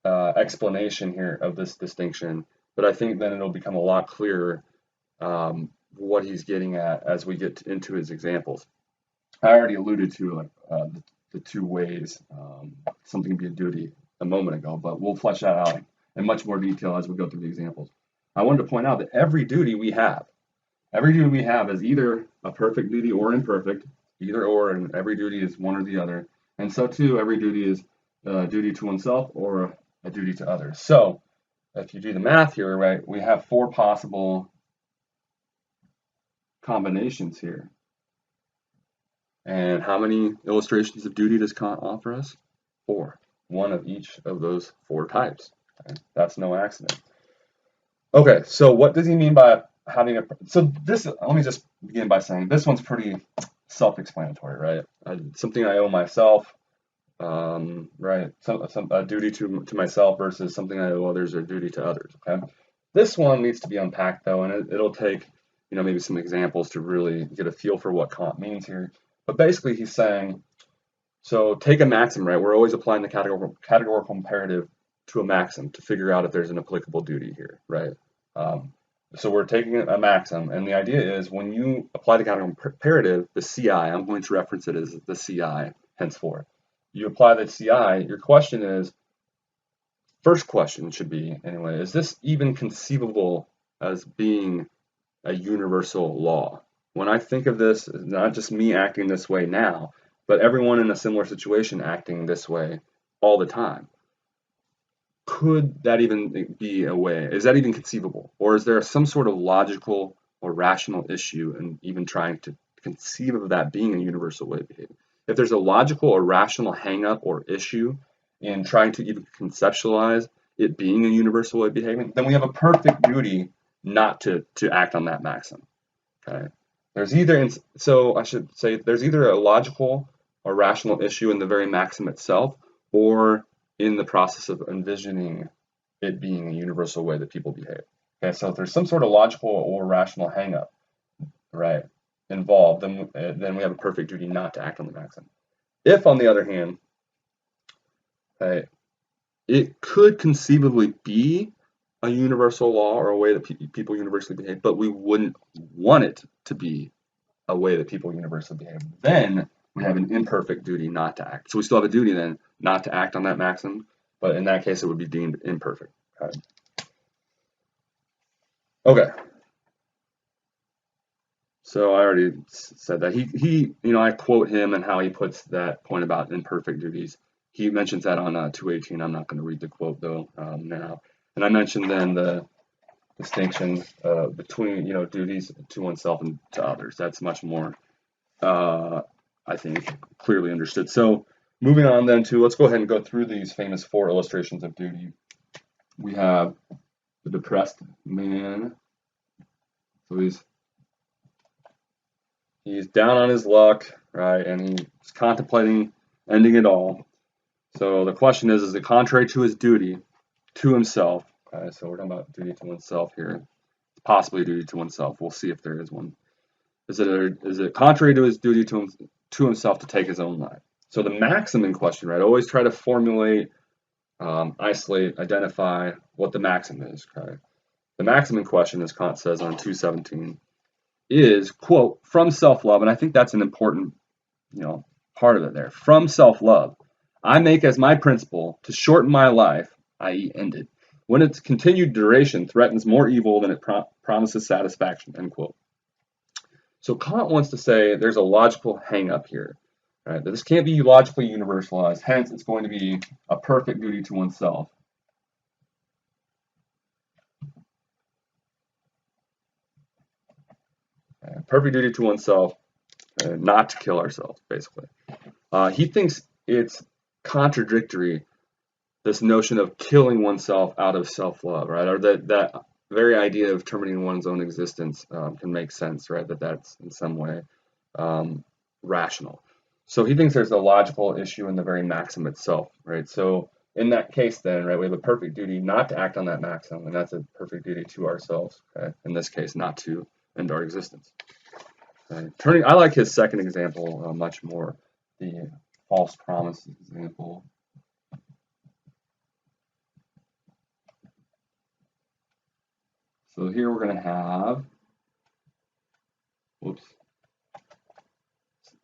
explanation here of this distinction, but I think then it'll become a lot clearer what he's getting at as we get into his examples. I already alluded to the two ways something can be a duty a moment ago, but we'll flesh that out in much more detail as we go through the examples. I wanted to point out that every duty we have is either a perfect duty or imperfect, either or, and every duty is one or the other. And so too, every duty is a duty to oneself or a duty to others. So if you do the math here, right, we have 4 possible combinations here. And how many illustrations of duty does Kant offer us? 4. One of each of those 4 types. Okay? That's no accident. Okay, so what does he mean by having a... So this, let me just begin by saying this one's pretty self-explanatory, right? Something I owe myself, right? A duty to myself versus something I owe others or duty to others, okay? This one needs to be unpacked, though, and it'll take, maybe some examples to really get a feel for what Kant means here. But basically, he's saying, so take a maxim, right? We're always applying the categorical imperative to a maxim to figure out if there's an applicable duty here, right? So we're taking a maxim, and the idea is when you apply the categorical imperative, the CI, I'm going to reference it as the CI henceforth. You apply the CI, your question is, first question should be, anyway, is this even conceivable as being a universal law? When I think of this, not just me acting this way now, but everyone in a similar situation acting this way all the time. Could that even be a way? Is that even conceivable? Or is there some sort of logical or rational issue in even trying to conceive of that being a universal way of behaving? If there's a logical or rational hang-up or issue in trying to even conceptualize it being a universal way of behaving, then we have a perfect duty not to act on that maxim. Okay. There's either, so I should say, there's either a logical or rational issue in the very maxim itself, or in the process of envisioning it being a universal way that people behave. Okay, so if there's some sort of logical or rational hangup, right, involved, then we have a perfect duty not to act on the maxim. If, on the other hand, okay, it could conceivably be a universal law or a way that people universally behave, but we wouldn't want it to be a way that people universally behave, then we have an imperfect duty not to act. So we still have a duty then not to act on that maxim, but in that case it would be deemed imperfect. Okay. So I already said that. He I quote him and how he puts that point about imperfect duties. He mentions that on 218. I'm not going to read the quote though now. And I mentioned then the distinction between duties to oneself and to others. That's much more I think clearly understood. So moving on then to, let's go ahead and go through these famous 4 illustrations of duty. We have the depressed man. So he's down on his luck, right? And he's contemplating ending it all. So the question is it contrary to his duty to himself? Okay, so we're talking about duty to oneself here. Possibly duty to oneself. We'll see if there is one. Is it contrary to his duty to himself to take his own life? So the maxim in question, right? Always try to formulate, isolate, identify what the maxim is. Okay? The maxim in question, as Kant says on 217, is, quote, from self-love, and I think that's an important, part of it there. From self-love, I make as my principle to shorten my life, i.e., end it, when its continued duration threatens more evil than it promises satisfaction, end quote. So Kant wants to say there's a logical hang-up here, right? That this can't be logically universalized, hence it's going to be a perfect duty to oneself. Perfect duty to oneself, not to kill ourselves, basically. He thinks it's contradictory, this notion of killing oneself out of self-love, right? Or that very idea of terminating one's own existence can make sense, right? That's in some way rational. So he thinks there's a logical issue in the very maxim itself, right? So in that case, then, right, we have a perfect duty not to act on that maxim, and that's a perfect duty to ourselves. Okay? In this case, not to end our existence. Okay? I like his second example much more, the false promise example. So here we're going to have, whoops,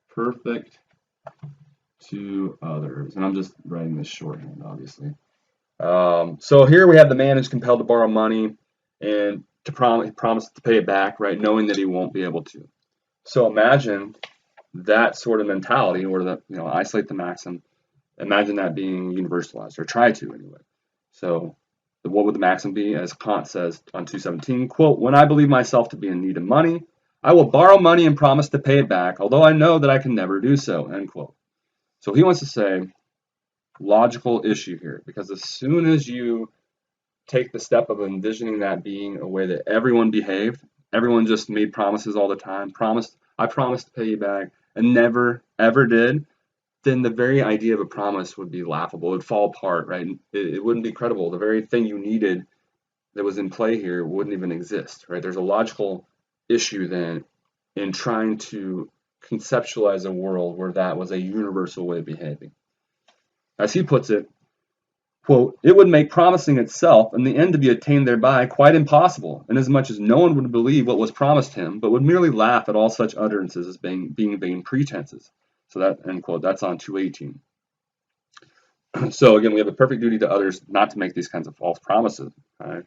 perfect to others. And I'm just writing this shorthand, obviously. So here we have the man who's compelled to borrow money and to promise to pay it back, right, knowing that he won't be able to. So imagine that sort of mentality, or that, isolate the maxim. Imagine that being universalized, or try to anyway. So what would the maxim be? As Kant says on 217, quote, "When I believe myself to be in need of money, I will borrow money and promise to pay it back, although I know that I can never do so," end quote. So he wants to say, logical issue here, because as soon as you take the step of envisioning that being a way that everyone behaved, everyone just made promises all the time, I promised to pay you back, and never ever did, then the very idea of a promise would be laughable. It would fall apart, right? It wouldn't be credible. The very thing you needed that was in play here wouldn't even exist, right? There's a logical issue then in trying to conceptualize a world where that was a universal way of behaving. As he puts it, quote, "It would make promising itself and the end to be attained thereby quite impossible, inasmuch as no one would believe what was promised him, but would merely laugh at all such utterances as being vain pretenses." So that, end quote, that's on 218. So again, we have a perfect duty to others not to make these kinds of false promises. Right?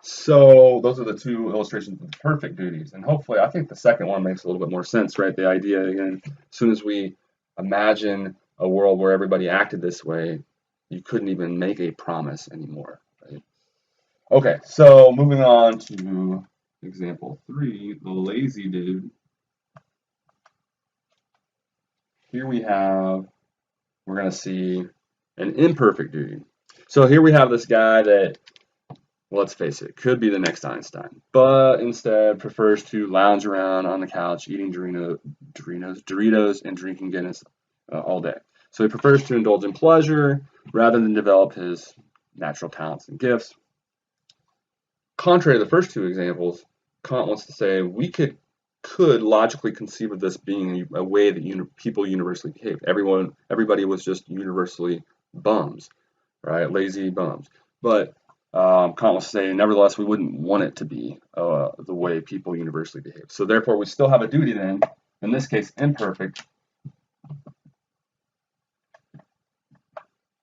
So those are the two illustrations of perfect duties, and hopefully, I think the second one makes a little bit more sense, right? The idea, again, as soon as we imagine a world where everybody acted this way, you couldn't even make a promise anymore, right? Okay, so moving on to example 3, the lazy dude. Here we're going to see an imperfect duty. So here we have this guy that, let's face it, could be the next Einstein, but instead prefers to lounge around on the couch eating Doritos and drinking Guinness all day. So he prefers to indulge in pleasure rather than develop his natural talents and gifts. Contrary to the first two examples, Kant wants to say we could logically conceive of this being a way that people universally behaved. Everybody was just universally bums, right? Lazy bums. But Kant wants to say, nevertheless, we wouldn't want it to be the way people universally behave. So therefore, we still have a duty then, in this case, imperfect.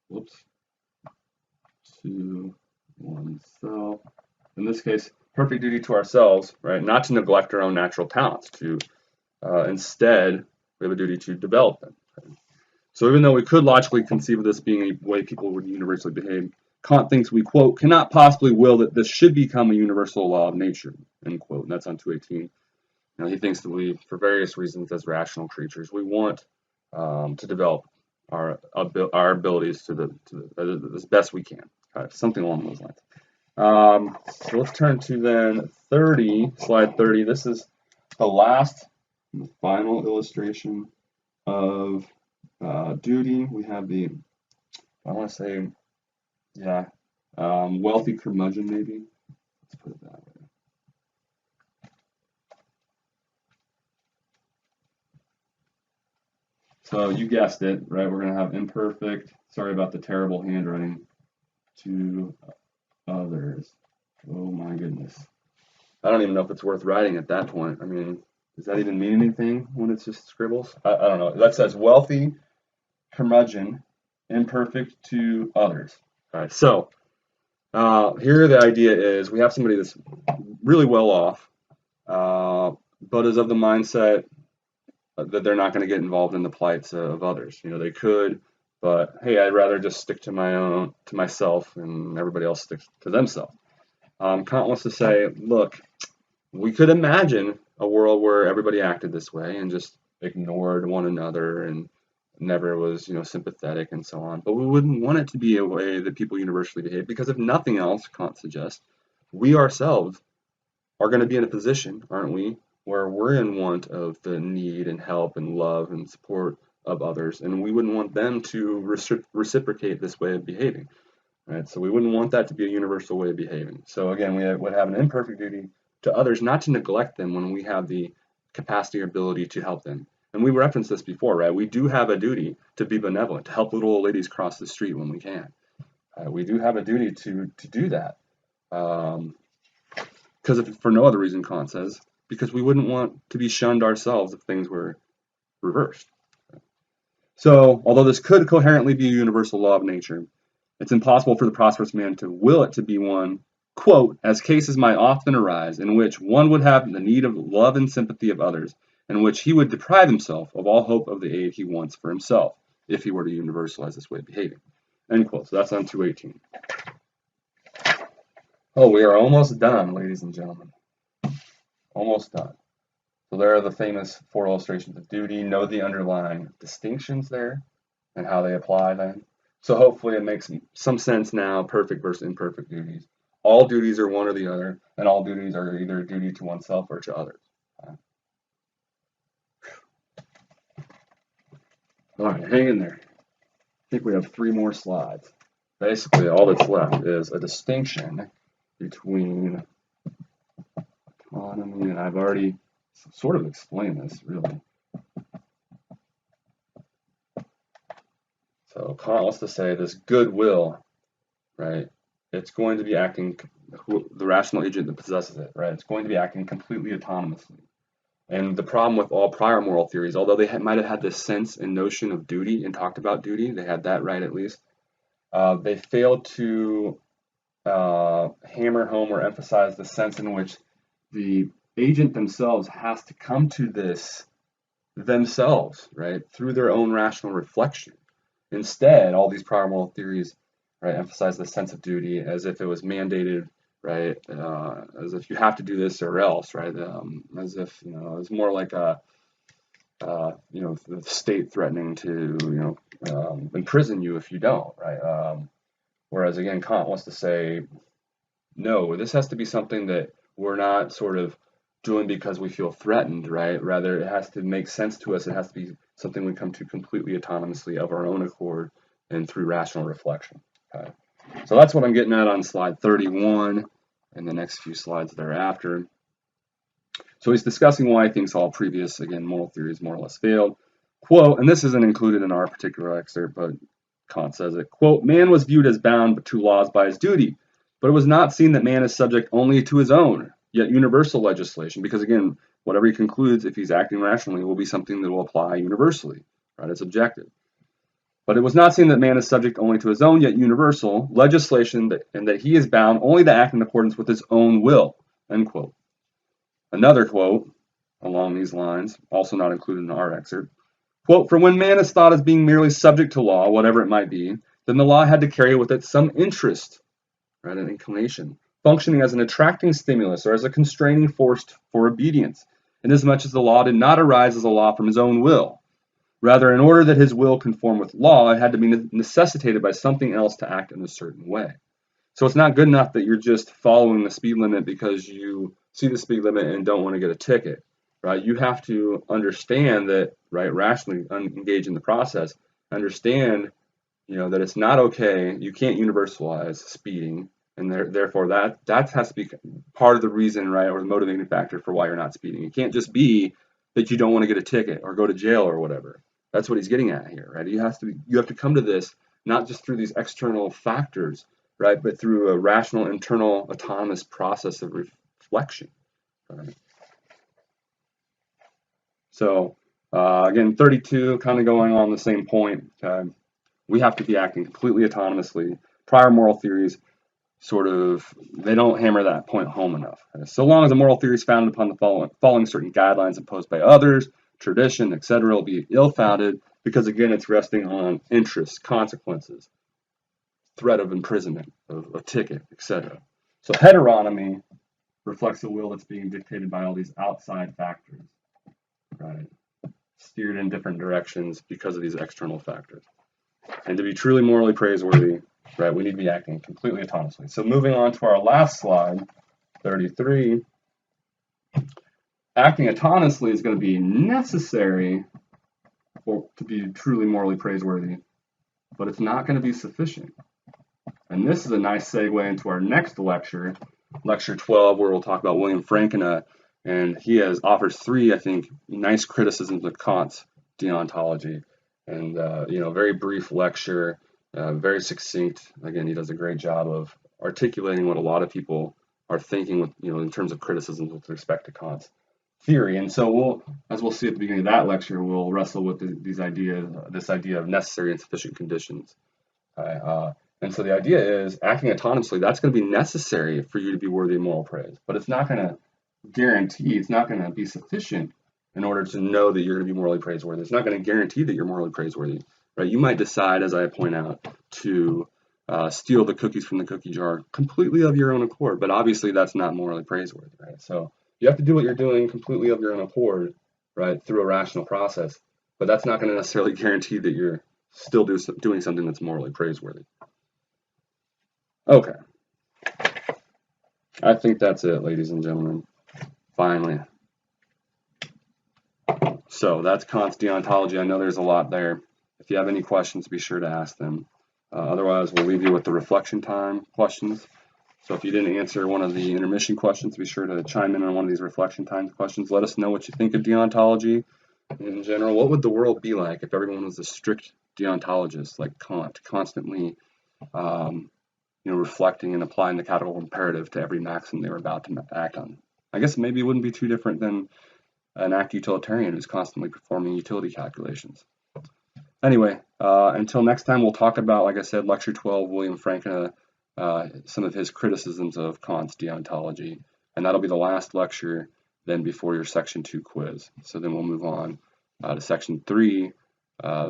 Whoops. To oneself. In this case, perfect duty to ourselves, right? Not to neglect our own natural talents. Instead, we have a duty to develop them. Right? So even though we could logically conceive of this being a way people would universally behave, Kant thinks we, quote, "cannot possibly will that this should become a universal law of nature," end quote. And that's on 218. He thinks that we, for various reasons, as rational creatures, we want to develop our abilities to as best we can. Something along those lines. So let's turn to then slide 30. This is the last and the final illustration of duty. We have wealthy curmudgeon, maybe. Let's put it that way. So you guessed it, right? We're going to have imperfect. Sorry about the terrible handwriting. To others. Oh my goodness. I don't even know if it's worth writing at that point. I mean, does that even mean anything when it's just scribbles? I don't know. That says wealthy curmudgeon, imperfect to others. All right. So here the idea is we have somebody that's really well off, but is of the mindset that they're not going to get involved in the plights of others. They could, but hey, I'd rather just stick to myself, and everybody else sticks to themselves. Kant wants to say, look, we could imagine a world where everybody acted this way and just ignored one another and never was, sympathetic and so on. But we wouldn't want it to be a way that people universally behave, because if nothing else, Kant suggests, we ourselves are going to be in a position, aren't we, where we're in want of the need and help and love and support of others, and we wouldn't want them to reciprocate this way of behaving, right? So we wouldn't want that to be a universal way of behaving. So again, we would have an imperfect duty to others, not to neglect them when we have the capacity or ability to help them. And we referenced this before, right? We do have a duty to be benevolent, to help little old ladies cross the street when we can. We do have a duty to do that. Because if for no other reason, Kant says, because we wouldn't want to be shunned ourselves if things were reversed. So, although this could coherently be a universal law of nature, it's impossible for the prosperous man to will it to be one, quote, as cases might often arise in which one would have the need of love and sympathy of others, in which he would deprive himself of all hope of the aid he wants for himself, if he were to universalize this way of behaving. End quote. So that's on 218. Oh, we are almost done, ladies and gentlemen. Almost done. So there are the famous 4 illustrations of duty. Know the underlying distinctions there and how they apply then. So hopefully it makes some sense now, perfect versus imperfect duties. All duties are one or the other, and all duties are either a duty to oneself or to others. All right, hang in there. I think we have 3 more slides. Basically, all that's left is a distinction between autonomy, and I've already sort of explained this, really. So Kant wants to say this goodwill, right? It's going to be acting, the rational agent that possesses it, right? It's going to be acting completely autonomously. And the problem with all prior moral theories, although they might have had this sense and notion of duty and talked about duty, they had that right at least, they failed to hammer home or emphasize the sense in which the agent themselves has to come to this themselves, right, through their own rational reflection. Instead, all these prior moral theories, right, emphasize the sense of duty as if it was mandated, right, as if you have to do this or else, right, as if, it's more like the state threatening to, imprison you if you don't, right? Whereas again, Kant wants to say, no, this has to be something that we're not sort of doing because we feel threatened, right? Rather, it has to make sense to us. It has to be something we come to completely autonomously of our own accord and through rational reflection. Okay? So that's what I'm getting at on slide 31 and the next few slides thereafter. So he's discussing why he thinks all previous, again, moral theories more or less failed. Quote, and this isn't included in our particular excerpt, but Kant says it, quote, man was viewed as bound to laws by his duty, but it was not seen that man is subject only to his own, yet universal legislation, because again, whatever he concludes, if he's acting rationally, will be something that will apply universally, right? It's objective. But it was not seen that man is subject only to his own, yet universal legislation, and that he is bound only to act in accordance with his own will, end quote. Another quote along these lines, also not included in our excerpt, quote, for when man is thought as being merely subject to law, whatever it might be, then the law had to carry with it some interest, right, an inclination, functioning as an attracting stimulus or as a constraining force for obedience, inasmuch as the law did not arise as a law from his own will. Rather, in order that his will conform with law, it had to be necessitated by something else to act in a certain way. So it's not good enough that you're just following the speed limit because you see the speed limit and don't want to get a ticket, right? You have to understand that, right, rationally engage in the process, understand, that it's not okay. You can't universalize speeding, and therefore that has to be part of the reason, right, or the motivating factor for why you're not speeding. It can't just be that you don't want to get a ticket or go to jail or whatever. That's what he's getting at here, right? You have to come to this not just through these external factors, right, but through a rational, internal, autonomous process of reflection. Right? So again, 32, kind of going on the same point. We have to be acting completely autonomously. Prior moral theories they don't hammer that point home enough. So long as a moral theory is founded upon the following certain guidelines imposed by others, tradition, etc., will be ill-founded because, again, it's resting on interests, consequences, threat of imprisonment, of a ticket, etc. So heteronomy reflects a will that's being dictated by all these outside factors, right? steered in different directions because of these external factors. And to be truly morally praiseworthy, right, we need to be acting completely autonomously. So moving on to our last slide, 33, acting autonomously is going to be necessary to be truly morally praiseworthy, but it's not going to be sufficient. And this is a nice segue into our next lecture, lecture 12, where we'll talk about William Frankena, and he offers 3, I think, nice criticisms of Kant's deontology. And very brief lecture, very succinct. Again, he does a great job of articulating what a lot of people are thinking with, in terms of criticisms with respect to Kant's theory. And so as we'll see at the beginning of that lecture, we'll wrestle with this idea of necessary and sufficient conditions. And so the idea is acting autonomously, that's going to be necessary for you to be worthy of moral praise, but it's not going to guarantee, it's not going to be sufficient in order to know that you're going to be morally praiseworthy. It's not going to guarantee that you're morally praiseworthy, right? You might decide, as I point out, to steal the cookies from the cookie jar completely of your own accord, but obviously that's not morally praiseworthy, right? So you have to do what you're doing completely of your own accord, right, through a rational process, but that's not going to necessarily guarantee that you're still doing something that's morally praiseworthy. Okay. I think that's it, ladies and gentlemen. Finally. So that's Kant's deontology. I know there's a lot there. If you have any questions, be sure to ask them. Otherwise, we'll leave you with the reflection time questions. So if you didn't answer one of the intermission questions, be sure to chime in on one of these reflection time questions. Let us know what you think of deontology in general. What would the world be like if everyone was a strict deontologist like Kant, constantly reflecting and applying the categorical imperative to every maxim they were about to act on? I guess maybe it wouldn't be too different than an act utilitarian who's constantly performing utility calculations. Anyway, until next time, we'll talk about, like I said, lecture 12, William Frankena, some of his criticisms of Kant's deontology, and that'll be the last lecture then before your section 2 quiz. So then we'll move on to section 3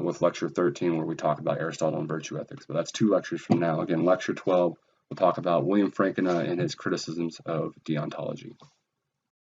with lecture 13, where we talk about Aristotle and virtue ethics. But that's 2 lectures from now. Again, lecture 12, we'll talk about William Frankena and his criticisms of deontology.